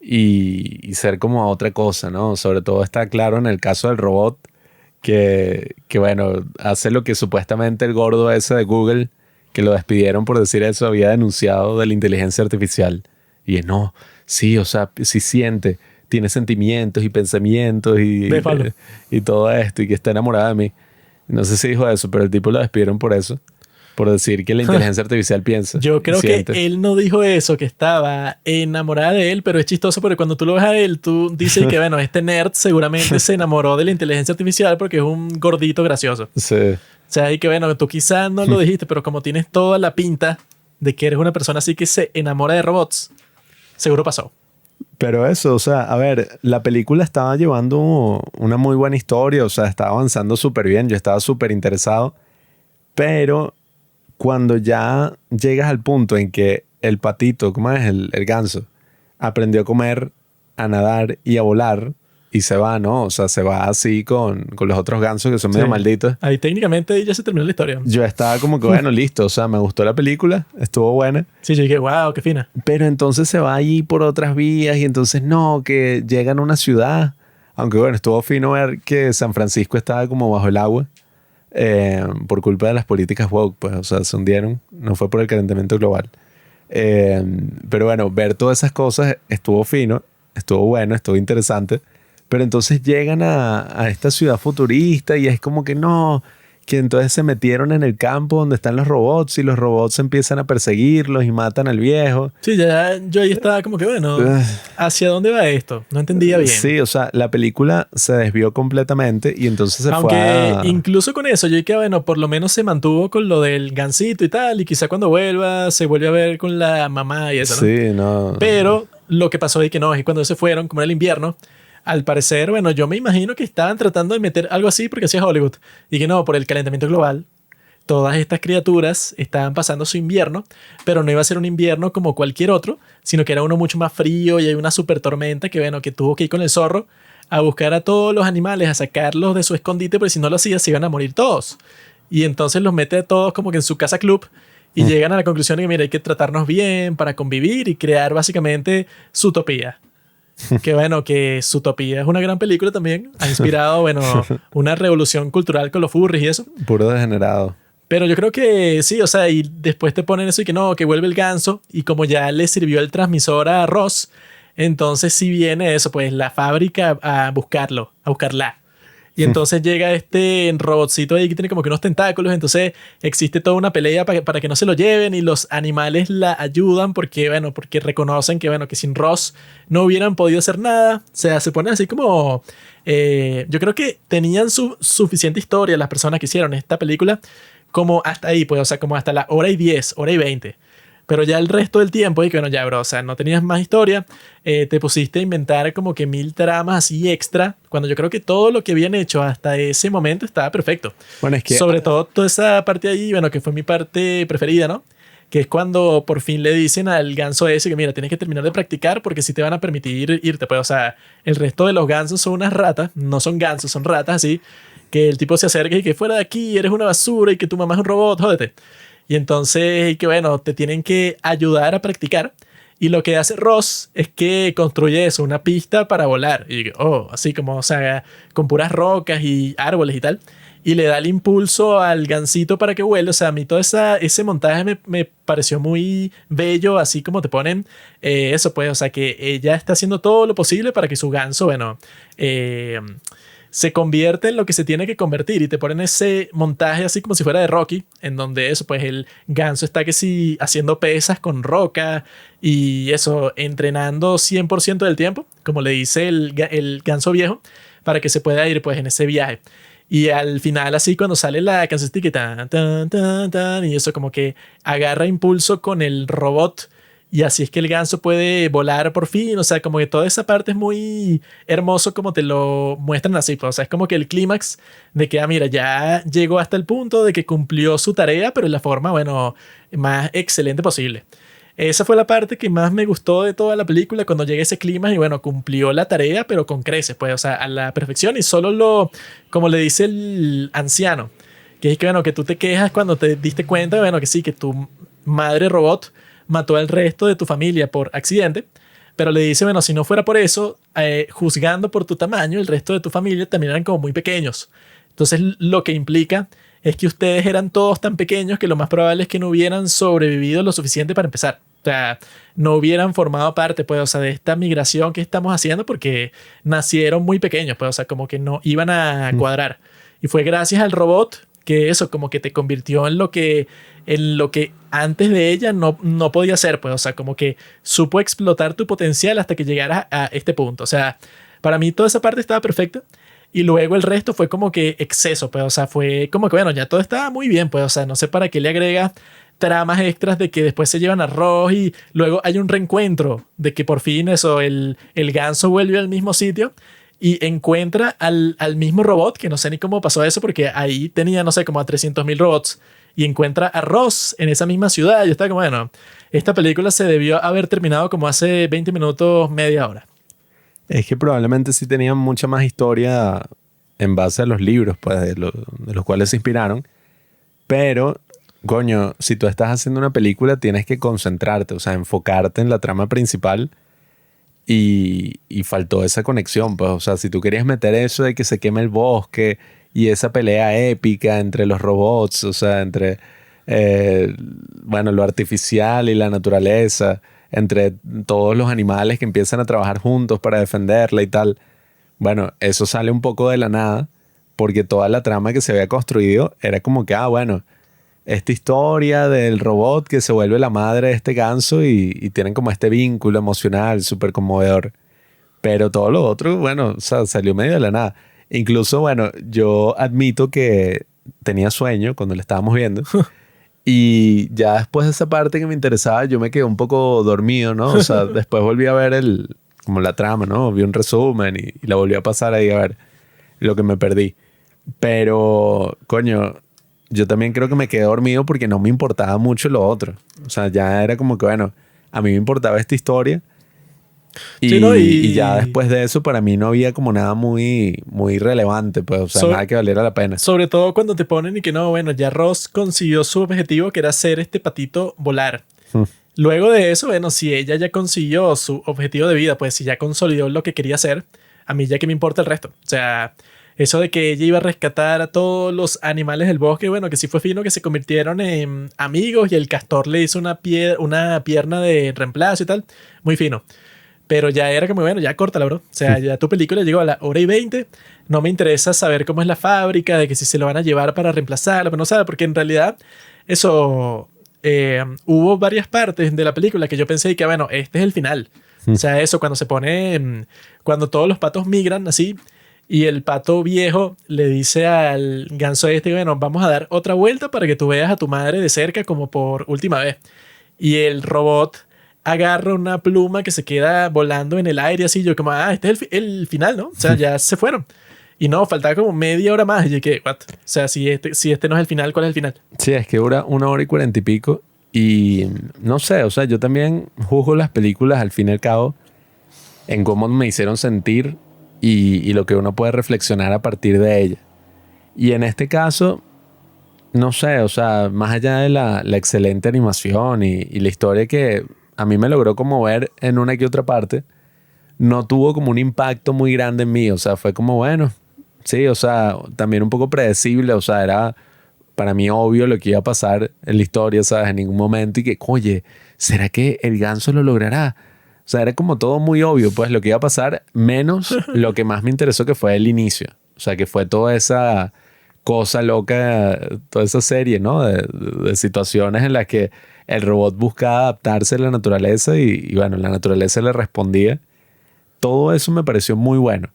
y ser como otra cosa, ¿no? Sobre todo está claro en el caso del robot que bueno, hace lo que supuestamente el gordo ese de Google, que lo despidieron por decir eso, había denunciado de la inteligencia artificial. Y es, no, sí, o sea, sí siente, tiene sentimientos y pensamientos y todo esto, y que está enamorada de mí. No sé si dijo eso, pero el tipo lo despidieron por eso, por decir que la inteligencia artificial piensa. Yo y creo que siente. él no dijo eso, que estaba enamorada de él, pero es chistoso porque cuando tú lo ves a él, tú dices que, bueno, este nerd seguramente se enamoró de la inteligencia artificial porque es un gordito gracioso. Sí. O sea, y que, bueno, tú quizás no lo dijiste, pero como tienes toda la pinta de que eres una persona así que se enamora de robots, seguro pasó. Pero eso, o sea, a ver, la película estaba llevando una muy buena historia, o sea, estaba avanzando súper bien, yo estaba súper interesado, pero cuando ya llegas al punto en que el patito, ¿cómo es? El ganso, aprendió a comer, a nadar y a volar y se va, ¿no? O sea, se va así con los otros gansos que son medio Sí. malditos. Ahí técnicamente ya se terminó la historia. Yo estaba como que, bueno, listo, o sea, me gustó la película, estuvo buena. Sí, yo dije, wow, qué fina. Pero entonces se va allí por otras vías y entonces no, que llegan a una ciudad. Aunque bueno, estuvo fino ver que San Francisco estaba como bajo el agua por culpa de las políticas woke, pues, o sea, se hundieron. No fue por el calentamiento global. Pero bueno, ver todas esas cosas estuvo fino, estuvo bueno, estuvo interesante. Pero entonces llegan a esta ciudad futurista y es como que no, que entonces se metieron en el campo donde están los robots y los robots empiezan a perseguirlos y matan al viejo. Sí, ya yo ahí estaba como que, bueno, ¿hacia dónde va esto? No entendía bien. Sí, o sea, la película se desvió completamente y entonces se Aunque fue incluso con eso, yo dije, bueno, por lo menos se mantuvo con lo del gansito y tal, y quizá cuando vuelva se vuelve a ver con la mamá y eso, ¿no? Sí, no. Pero lo que pasó es que no, es que cuando se fueron, como era el invierno, al parecer, bueno, yo me imagino que estaban tratando de meter algo así porque así es Hollywood. Y que no, por el calentamiento global, todas estas criaturas estaban pasando su invierno, pero no iba a ser un invierno como cualquier otro, sino que era uno mucho más frío y hay una super tormenta que, bueno, que tuvo que ir con el zorro a buscar a todos los animales, a sacarlos de su escondite, porque si no lo hacía se iban a morir todos. Y entonces los mete a todos como que en su casa club y llegan a la conclusión de que, mira, hay que tratarnos bien para convivir y crear básicamente su utopía. Que bueno, que Zootopia es una gran película también. Ha inspirado, bueno, una revolución cultural con los furries y eso. Puro degenerado. Pero yo creo que sí, o sea, y después te ponen eso y que no, que vuelve el ganso. Y como ya le sirvió el transmisor a Ross, entonces sí viene eso, pues la fábrica a buscarlo, a buscarla. Y entonces llega este robotcito ahí que tiene como que unos tentáculos. Entonces existe toda una pelea para que no se lo lleven. Y los animales la ayudan porque, bueno, porque reconocen que, bueno, que sin Ross no hubieran podido hacer nada. O sea, se pone así como... yo creo que tenían suficiente historia las personas que hicieron esta película como hasta ahí, pues, o sea, como hasta la hora y 10, hora y 20. Pero ya el resto del tiempo, y que bueno, ya, bro, o sea, no tenías más historia, te pusiste a inventar como que 1000 tramas así extra, cuando yo creo que todo lo que habían hecho hasta ese momento estaba perfecto. Bueno, es que... Sobre todo toda esa parte ahí, bueno, que fue mi parte preferida, ¿no? Que es cuando por fin le dicen al ganso ese que, mira, tienes que terminar de practicar porque si te van a permitir irte, pues, o sea, el resto de los gansos son unas ratas, no son gansos, son ratas así, que el tipo se acerca y que fuera de aquí, eres una basura y que tu mamá es un robot, jódete. Y entonces, y que bueno, te tienen que ayudar a practicar. Y lo que hace Ross es que construye eso, una pista para volar. Y oh, así como, o sea, con puras rocas y árboles y tal. Y le da el impulso al gansito para que vuele. O sea, a mí todo ese montaje me pareció muy bello, así como te ponen eso, pues, o sea, que ella está haciendo todo lo posible para que su ganso, bueno, se convierte en lo que se tiene que convertir y te ponen ese montaje así como si fuera de Rocky, en donde eso, pues el ganso está que sí haciendo pesas con roca y eso, entrenando 100% del tiempo, como le dice el ganso viejo, para que se pueda ir pues en ese viaje. Y al final así cuando sale la canción que tan, tan, tan, tan, y eso como que agarra impulso con el robot. Y así es que el ganso puede volar por fin. O sea, como que toda esa parte es muy hermoso como te lo muestran así. Pues. O sea, es como que el clímax de que, mira, ya llegó hasta el punto de que cumplió su tarea, pero en la forma, bueno, más excelente posible. Esa fue la parte que más me gustó de toda la película, cuando llega ese clímax y, bueno, cumplió la tarea, pero con creces, pues, o sea, a la perfección. Y solo como le dice el anciano, que es que, bueno, que tú te quejas cuando te diste cuenta, bueno, que sí, que tu madre robot mató al resto de tu familia por accidente, pero le dice, bueno, si no fuera por eso, juzgando por tu tamaño, el resto de tu familia también eran como muy pequeños. Entonces lo que implica es que ustedes eran todos tan pequeños que lo más probable es que no hubieran sobrevivido lo suficiente para empezar. O sea, no hubieran formado parte, pues, o sea, de esta migración que estamos haciendo porque nacieron muy pequeños, pues, o sea, como que no iban a cuadrar. Y fue gracias al robot que eso, como que te convirtió en lo que antes de ella no podía ser, pues, o sea, como que supo explotar tu potencial hasta que llegaras a este punto. O sea, para mí toda esa parte estaba perfecta y luego el resto fue como que exceso, pues, o sea, fue como que, bueno, ya todo estaba muy bien, pues, o sea, no sé para qué le agrega tramas extras de que después se llevan a Ross y luego hay un reencuentro de que por fin eso, el ganso vuelve al mismo sitio y encuentra al mismo robot, que no sé ni cómo pasó eso, porque ahí tenía, no sé, como a 300.000 robots, y encuentra a Ross en esa misma ciudad. Y está como, bueno, esta película se debió haber terminado como hace 20 minutos, media hora. Es que probablemente sí tenían mucha más historia en base a los libros, pues, de los cuales se inspiraron. Pero, coño, si tú estás haciendo una película, tienes que concentrarte, o sea, enfocarte en la trama principal. Y faltó esa conexión, pues, o sea, si tú querías meter eso de que se queme el bosque y esa pelea épica entre los robots, o sea, entre, bueno, lo artificial y la naturaleza, entre todos los animales que empiezan a trabajar juntos para defenderla y tal, bueno, eso sale un poco de la nada, porque toda la trama que se había construido era como que, bueno, esta historia del robot que se vuelve la madre de este ganso y tienen como este vínculo emocional súper conmovedor. Pero todo lo otro, bueno, o sea, salió medio de la nada. Incluso, bueno, yo admito que tenía sueño cuando lo estábamos viendo. Y ya después de esa parte que me interesaba, yo me quedé un poco dormido, ¿no? O sea, después volví a ver como la trama, ¿no? Vi un resumen y la volví a pasar ahí a ver lo que me perdí. Pero, coño, yo también creo que me quedé dormido porque no me importaba mucho lo otro. O sea, ya era como que, bueno, a mí me importaba esta historia. Sí, ¿no? Y ya después de eso, para mí no había como nada muy, muy relevante, pues, o sea, nada que valiera la pena. Sobre todo cuando te ponen y que no, bueno, ya Ross consiguió su objetivo, que era hacer este patito volar. Luego de eso, bueno, si ella ya consiguió su objetivo de vida, pues si ya consolidó lo que quería hacer, a mí ya que me importa el resto. O sea, eso de que ella iba a rescatar a todos los animales del bosque, bueno, que sí fue fino, que se convirtieron en amigos y el castor le hizo una pierna de reemplazo y tal. Muy fino. Pero ya era como, bueno, ya córtala, bro. O sea, ya tu película llegó a la hora y 20. No me interesa saber cómo es la fábrica, de que si se lo van a llevar para reemplazarlo, pero no sabe, porque en realidad eso... hubo varias partes de la película que yo pensé que, bueno, este es el final. O sea, eso cuando se pone... cuando todos los patos migran así y el pato viejo le dice al ganso este, bueno, vamos a dar otra vuelta para que tú veas a tu madre de cerca como por última vez. Y el robot agarra una pluma que se queda volando en el aire así, yo como, este es el final, ¿no? O sea, ya se fueron. Y no, faltaba como media hora más. Y yo que, ¿what? O sea, si este no es el final, ¿cuál es el final? Sí, es que dura 1 hora y 40 y pico. Y no sé, o sea, yo también juzgo las películas al fin y al cabo en cómo me hicieron sentir y lo que uno puede reflexionar a partir de ella. Y en este caso, no sé, o sea, más allá de la excelente animación y la historia que a mí me logró como ver en una que otra parte, no tuvo como un impacto muy grande en mí. O sea, fue como, bueno, sí, o sea, también un poco predecible. O sea, era para mí obvio lo que iba a pasar en la historia, ¿sabes? En ningún momento y que, oye, ¿será que el ganso lo logrará? O sea, era como todo muy obvio, pues, lo que iba a pasar, menos lo que más me interesó, que fue el inicio. O sea, que fue toda esa cosa loca, toda esa serie, ¿no? De situaciones en las que el robot buscaba adaptarse a la naturaleza y bueno, la naturaleza le respondía. Todo eso me pareció muy bueno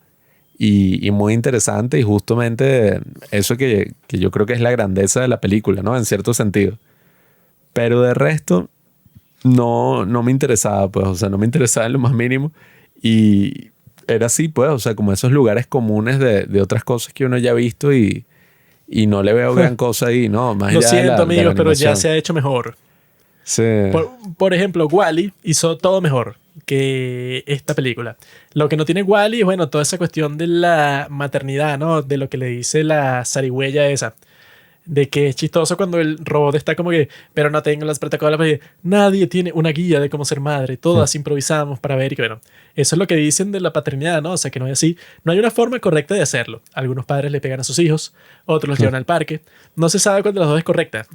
y muy interesante y justamente eso que yo creo que es la grandeza de la película, ¿no? En cierto sentido. Pero de resto, no me interesaba, pues, o sea, no me interesaba en lo más mínimo y era así, pues, o sea, como esos lugares comunes de otras cosas que uno ya ha visto y no le veo gran cosa ahí, ¿no? Más Lo allá siento, de la amigos, pero ya animación. se ha hecho mejor. Sí. Por ejemplo, Wall-E hizo todo mejor que esta película. Lo que no tiene Wall-E es, bueno, toda esa cuestión de la maternidad, ¿no? De lo que le dice la zarigüeya esa. De que es chistoso cuando el robot está como que, pero no tengo las protocolos, porque nadie tiene una guía de cómo ser madre, todas improvisamos para ver y que bueno, eso es lo que dicen de la paternidad, ¿no? O sea, que no es así, no hay una forma correcta de hacerlo. Algunos padres le pegan a sus hijos, otros los llevan al parque, no se sabe cuál de los dos es correcta.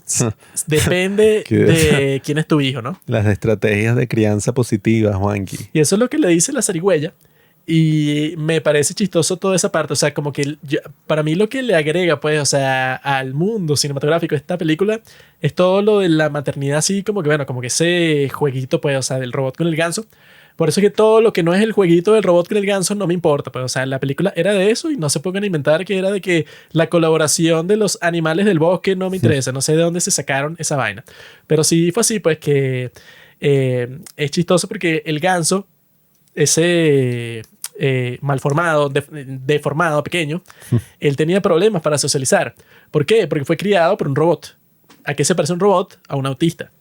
Depende de quién es tu hijo, ¿no? Las estrategias de crianza positiva, Juanqui. Y eso es lo que le dice la zarigüeya. Y me parece chistoso toda esa parte. O sea, como que para mí lo que le agrega, pues, o sea, al mundo cinematográfico de esta película es todo lo de la maternidad, así como que, bueno, como que ese jueguito, pues, o sea, del robot con el ganso. Por eso es que todo lo que no es el jueguito del robot con el ganso no me importa. Pues, o sea, la película era de eso y no se pongan a inventar que era de que la colaboración de los animales del bosque no me interesa. No sé de dónde se sacaron esa vaina. Pero sí fue así, pues, que es chistoso porque el ganso, ese malformado, deformado, pequeño, él tenía problemas para socializar. ¿Por qué? Porque fue criado por un robot. ¿A qué se parece un robot? A un autista.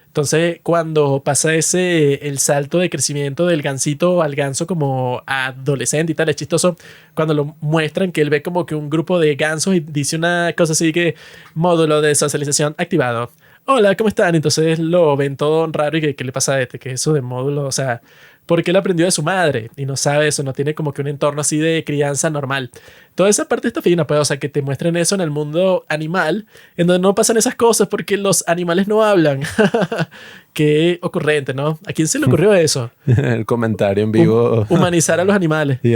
Entonces, cuando pasa el salto de crecimiento del gansito al ganso como adolescente y tal, es chistoso cuando lo muestran que él ve como que un grupo de gansos y dice una cosa así que módulo de socialización activado. Hola, ¿cómo están? Entonces lo ven todo raro y ¿qué le pasa a este? ¿Qué es eso de módulo? O sea, porque él aprendió de su madre y no sabe eso, no tiene como que un entorno así de crianza normal. Toda esa parte está fina, pues, o sea, que te muestren eso en el mundo animal, en donde no pasan esas cosas porque los animales no hablan. Qué ocurrente, ¿no? ¿A quién se le ocurrió eso? El comentario en vivo. Humanizar a los animales. Y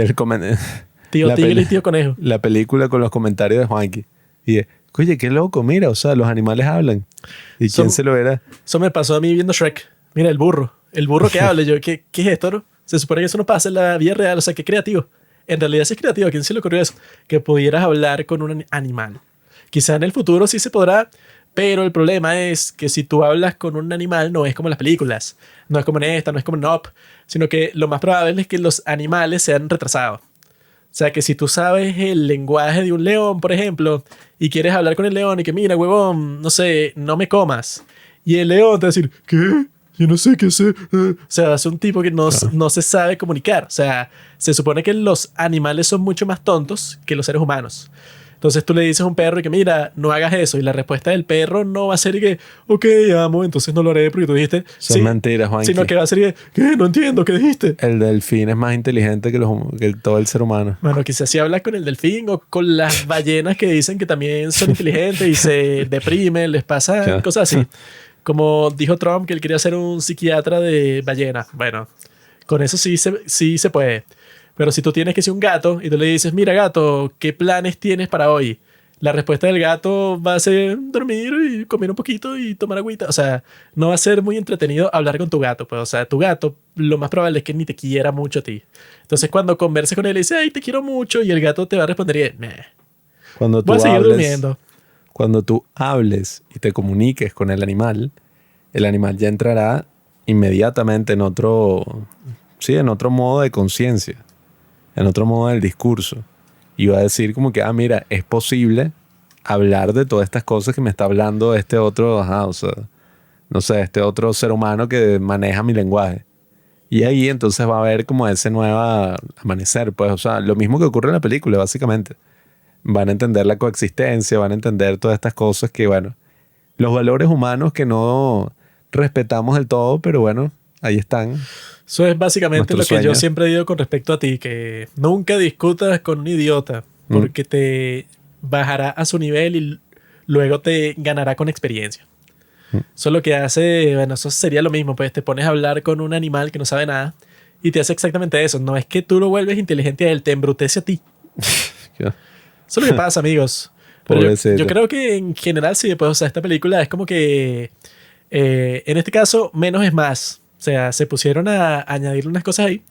Tío La tigre y peli- tío conejo. La película con los comentarios de Juanqui. Y es, oye, qué loco, mira, o sea, los animales hablan. ¿Y quién Son- se lo verá? Eso me pasó a mí viendo Shrek. Mira, el burro. El burro que habla. Yo, ¿qué es esto, no? Se supone que eso no pasa en la vida real. O sea, qué creativo. En realidad sí es creativo. ¿A quién se le ocurrió eso? Que pudieras hablar con un animal. Quizá en el futuro sí se podrá, pero el problema es que si tú hablas con un animal no es como en las películas. No es como en esta, no es como en Up. Sino que lo más probable es que los animales sean retrasados. O sea, que si tú sabes el lenguaje de un león, por ejemplo, y quieres hablar con el león y que mira, huevón, no sé, no me comas. Y el león te va a decir, ¿qué? Yo no sé qué sé. O sea, es un tipo que no se sabe comunicar. O sea, se supone que los animales son mucho más tontos que los seres humanos. Entonces tú le dices a un perro y que mira, no hagas eso. Y la respuesta del perro no va a ser y que, ok, amo, entonces no lo haré porque tú dijiste, Son mentiras, Juanqui. sino que va a ser y que, ¿qué? No entiendo, ¿qué dijiste? El delfín es más inteligente que, todo el ser humano. Bueno, quizás si hablas con el delfín o con las ballenas que dicen que también son inteligentes y se deprimen, les pasan Ya. cosas así. Como dijo Trump que él quería ser un psiquiatra de ballenas. Bueno, con eso sí se puede. Pero si tú tienes que ser un gato y tú le dices, mira gato, ¿qué planes tienes para hoy? La respuesta del gato va a ser dormir y comer un poquito y tomar agüita. O sea, no va a ser muy entretenido hablar con tu gato. Pues, o sea, tu gato lo más probable es que ni te quiera mucho a ti. Entonces cuando converses con él y dices, ay, te quiero mucho, y el gato te va a responder, y, meh, Cuando tú voy a seguir hables, durmiendo. cuando tú hables y te comuniques con el animal ya entrará inmediatamente en otro modo de conciencia, en otro modo del discurso. Y va a decir como que, mira, es posible hablar de todas estas cosas que me está hablando este otro, o sea, no sé, este otro ser humano que maneja mi lenguaje. Y ahí entonces va a haber como ese nuevo amanecer, pues, o sea, lo mismo que ocurre en la película, básicamente. Van a entender la coexistencia, van a entender todas estas cosas que, bueno, los valores humanos que no respetamos del todo, pero bueno, ahí están. Eso es básicamente Nuestro lo que yo sueño. siempre digo con respecto a ti, que nunca discutas con un idiota, porque te bajará a su nivel y luego te ganará con experiencia. Eso es lo que hace, bueno, eso sería lo mismo, pues te pones a hablar con un animal que no sabe nada y te hace exactamente eso. No es que tú lo vuelves inteligente a él, te embrutece a ti. Eso es lo que pasa, amigos. Pero Pobrecito. yo creo que en general sí, pues, o sea, esta película es como que, en este caso, menos es más. O sea, se pusieron a añadirle unas cosas ahí.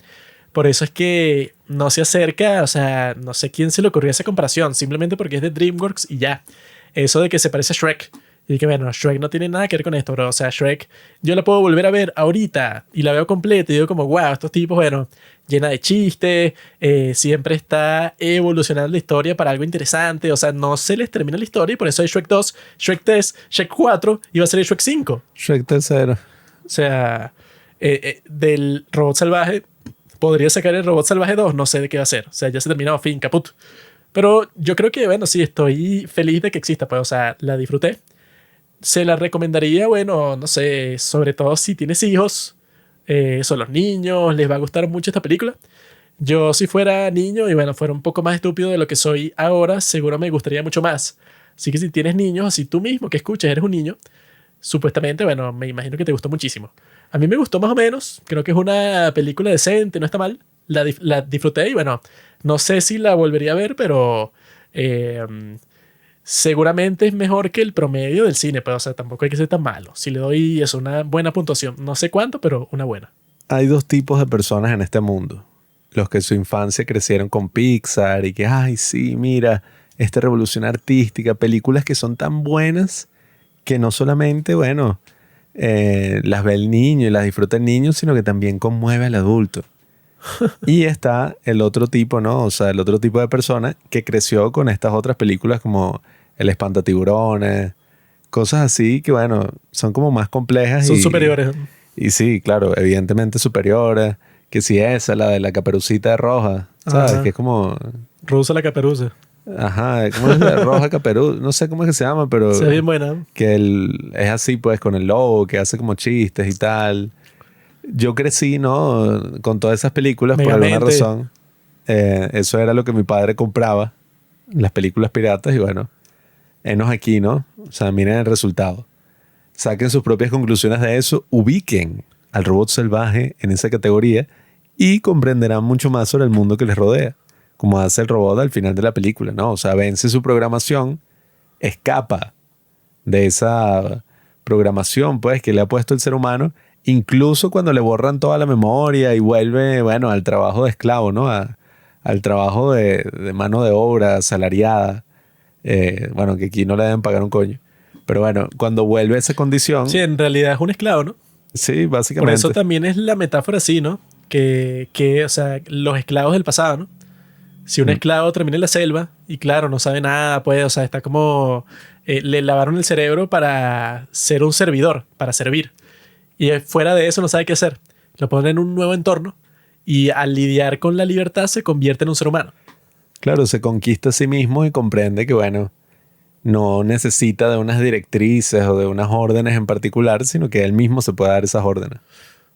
Por eso es que no se acerca, o sea, no sé quién se le ocurrió esa comparación, simplemente porque es de DreamWorks y ya. Eso de que se parece a Shrek. Y que bueno, Shrek no tiene nada que ver con esto, bro. O sea, Shrek, yo la puedo volver a ver ahorita y la veo completa y digo como, wow, estos tipos, bueno, llena de chistes, siempre está evolucionando la historia para algo interesante. O sea, no se les termina la historia y por eso hay Shrek 2, Shrek 3, Shrek 4 y va a salir Shrek 5. Shrek tercero. O sea, del robot salvaje, podría sacar el robot salvaje 2, no sé de qué va a ser. O sea, ya se terminó, fin, caput. Pero yo creo que, bueno, sí, estoy feliz de que exista, pues, o sea, la disfruté. Se la recomendaría, bueno, no sé, sobre todo si tienes hijos, son los niños, les va a gustar mucho esta película. Yo si fuera niño y bueno, fuera un poco más estúpido de lo que soy ahora, seguro me gustaría mucho más. Así que si tienes niños, así tú mismo que escuchas, eres un niño, supuestamente, bueno, me imagino que te gustó muchísimo. A mí me gustó más o menos, creo que es una película decente, no está mal. La disfruté y bueno, no sé si la volvería a ver, pero seguramente es mejor que el promedio del cine, pero o sea, tampoco hay que ser tan malo. Si le doy eso, una buena puntuación, no sé cuánto, pero una buena. Hay dos tipos de personas en este mundo. Los que en su infancia crecieron con Pixar y que, ay, sí, mira, esta revolución artística, películas que son tan buenas que no solamente, bueno, las ve el niño y las disfruta el niño, sino que también conmueve al adulto. Y está el otro tipo, ¿no? O sea, el otro tipo de persona que creció con estas otras películas como El Espantatiburones, cosas así que, bueno, son como más complejas. Son superiores. Y sí, claro, evidentemente superiores. Que si esa, la de la caperucita roja, ¿sabes? Ajá. Que es como... Rusa la caperuza. Ajá, ¿cómo es la roja caperuza? No sé cómo es que se llama, pero... Se ve bien buena. Que es así, pues, con el lobo, que hace como chistes y tal. Yo crecí, ¿no? Con todas esas películas, por alguna Megamente. razón. Eso era lo que mi padre compraba, las películas piratas, y bueno, enos aquí, ¿no? O sea, miren el resultado. Saquen sus propias conclusiones de eso, ubiquen al robot salvaje en esa categoría y comprenderán mucho más sobre el mundo que les rodea. como hace el robot al final de la película, ¿no? O sea, vence su programación, escapa de esa programación, pues, que le ha puesto el ser humano, incluso cuando le borran toda la memoria y vuelve, bueno, al trabajo de esclavo, ¿no? Al trabajo de mano de obra asalariada. Bueno, que aquí no le deben pagar un coño. Pero bueno, cuando vuelve a esa condición... Sí, en realidad es un esclavo, ¿no? Sí, Por básicamente. eso también es la metáfora así, ¿no? O sea, los esclavos del pasado, ¿no? Si un esclavo termina en la selva y claro, no sabe nada, pues, o sea, está como... le lavaron el cerebro para ser un servidor, para servir. Y fuera de eso no sabe qué hacer. Lo ponen en un nuevo entorno y al lidiar con la libertad se convierte en un ser humano. Claro, se conquista a sí mismo y comprende que, bueno, no necesita de unas directrices o de unas órdenes en particular, sino que él mismo se puede dar esas órdenes.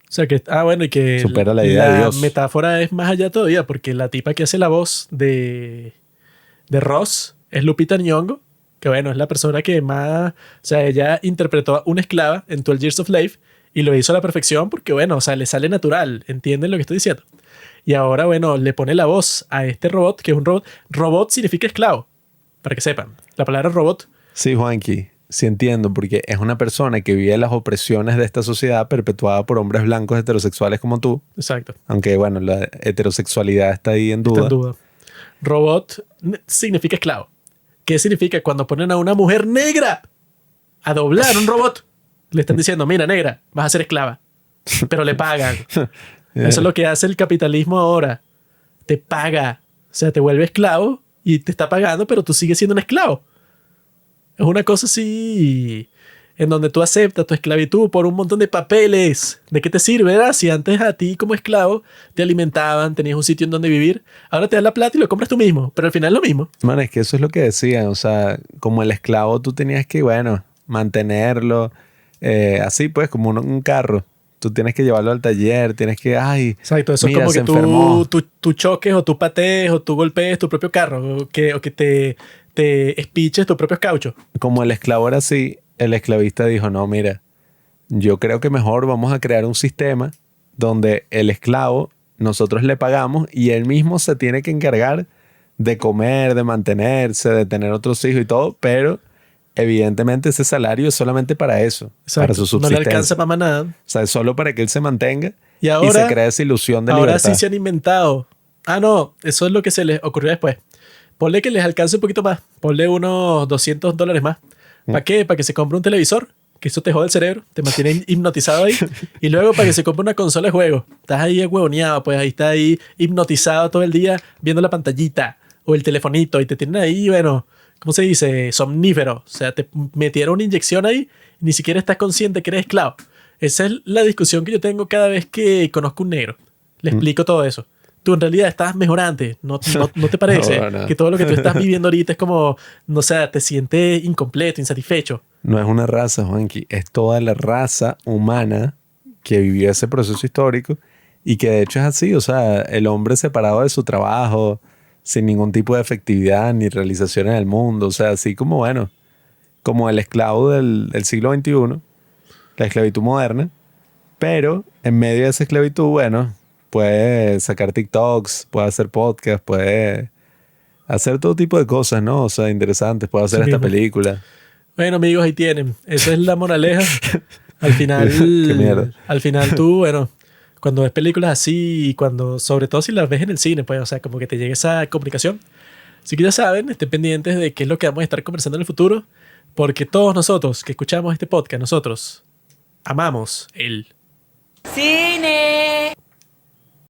O sea que, bueno, y que Supera la idea de Dios. metáfora es más allá todavía, porque la tipa que hace la voz de Ross es Lupita Nyong'o, que bueno, es la persona que más, o sea, ella interpretó a una esclava en 12 Years of Slave y lo hizo a la perfección porque, bueno, o sea, le sale natural, ¿entienden lo que estoy diciendo? Y ahora, bueno, le pone la voz a este robot, que es un robot. Robot significa esclavo, para que sepan. La palabra robot. Sí, Juanqui, sí entiendo, porque es una persona que vive las opresiones de esta sociedad perpetuada por hombres blancos heterosexuales como tú. Exacto. Aunque, bueno, la heterosexualidad está ahí en Está duda. en duda. Robot significa esclavo. ¿Qué significa cuando ponen a una mujer negra a doblar un robot? Le están diciendo, mira, negra, vas a ser esclava. Pero le pagan. Eso es lo que hace el capitalismo ahora. Te paga. O sea, te vuelve esclavo y te está pagando, pero tú sigues siendo un esclavo. Es una cosa así en donde tú aceptas tu esclavitud por un montón de papeles. ¿De qué te sirve, verdad? Si antes a ti como esclavo te alimentaban, tenías un sitio en donde vivir, ahora te dan la plata y lo compras tú mismo. Pero al final es lo mismo. Man, es que eso es lo que decían. O sea, como el esclavo tú tenías que, bueno, mantenerlo. Así pues, como un carro. Tú tienes que llevarlo al taller, tienes que, ay, Exacto, eso mira, es se como que enfermó. tú choques o tú patees o tú golpees tu propio carro o que te espiches tus propios cauchos. Como el esclavo era así, el esclavista dijo, no, mira, yo creo que mejor vamos a crear un sistema donde el esclavo, nosotros le pagamos y él mismo se tiene que encargar de comer, de mantenerse, de tener otros hijos y todo, pero evidentemente ese salario es solamente para eso, para su No le subsistencia. alcanza para más nada. O sea, es solo para que él se mantenga Y y ahora, se crea esa ilusión de ahora libertad. sí se han inventado. Ah, no, eso es lo que se les ocurrió después. Ponle que les alcance un poquito más. Ponle unos $200 más. ¿Para qué? Para que se compre un televisor, que eso te jode el cerebro, te mantiene hipnotizado ahí. Y luego para que se compre una consola de juego. Estás ahí huevoneado, pues ahí está ahí hipnotizado todo el día viendo la pantallita o el telefonito y te tienen ahí, bueno, ¿cómo se dice? Somnífero. O sea, te metieron una inyección ahí y ni siquiera estás consciente que eres esclavo. Esa es la discusión que yo tengo cada vez que conozco un negro. Le explico todo eso. Tú en realidad estás mejorante. ¿No te parece? No, no. Que todo lo que tú estás viviendo ahorita es como, no sé, te sientes incompleto, insatisfecho. No es una raza, Juanqui, es toda la raza humana que vivió ese proceso histórico y que de hecho es así, o sea, el hombre separado de su trabajo, sin ningún tipo de efectividad ni realización en el mundo, o sea, así como, bueno, como el esclavo del siglo XXI, la esclavitud moderna, pero en medio de esa esclavitud, bueno, puede sacar TikToks, puede hacer podcasts, puede hacer todo tipo de cosas, ¿no? O sea, interesantes, puede hacer Sí esta mismo. película. Bueno, amigos, ahí tienen. Esa es la moraleja. Al Qué mierda. final, al final tú, bueno, cuando ves películas así y cuando, sobre todo si las ves en el cine, pues, o sea, como que te llegue esa comunicación. Así que ya saben, estén pendientes de qué es lo que vamos a estar conversando en el futuro, porque todos nosotros que escuchamos este podcast, nosotros amamos el Cine.